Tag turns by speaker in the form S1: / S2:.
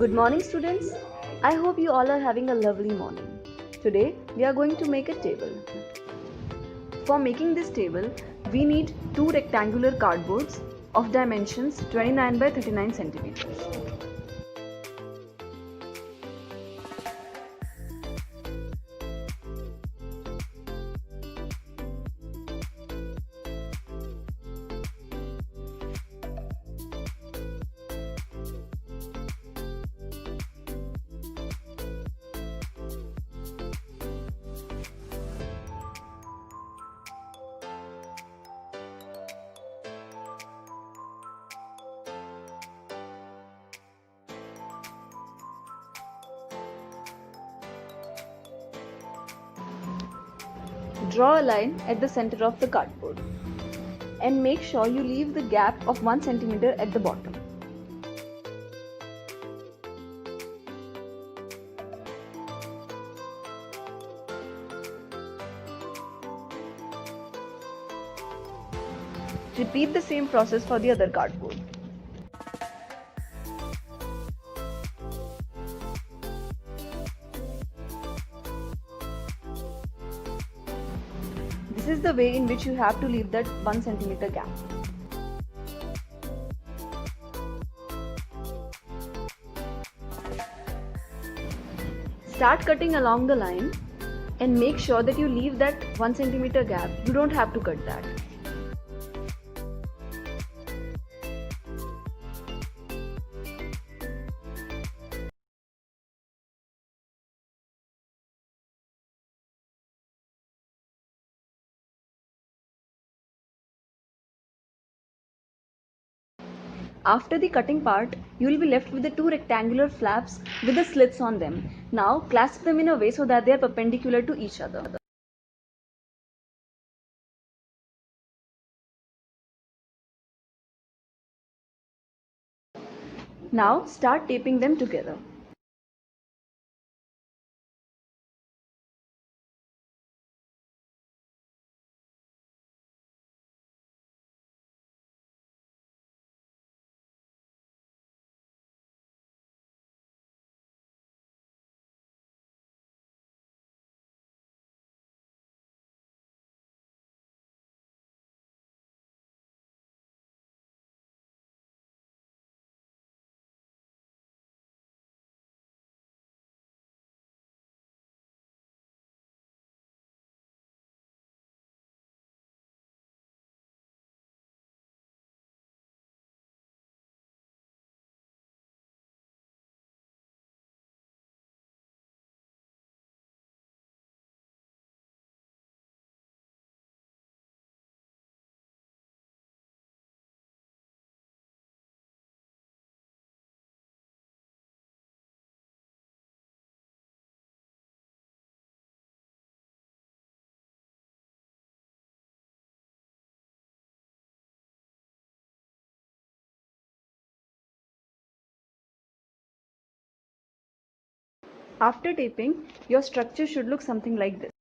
S1: Good morning, students. I hope you all are having a lovely morning. Today we are going to make a table. For making this table, we need two rectangular cardboards of dimensions 29 by 39 centimeters. Draw a line at the center of the cardboard and make sure you leave the gap of 1 centimeter at the bottom. Repeat the same process for the other cardboard. This is the way in which you have to leave that 1 centimeter gap. Start cutting along the line and make sure that you leave that 1 centimeter gap. You don't have to cut that. After the cutting part, you will be left with the two rectangular flaps with the slits on them. Now clasp them in a way so that they are perpendicular to each other. Now start taping them together. After taping, your structure should look something like this.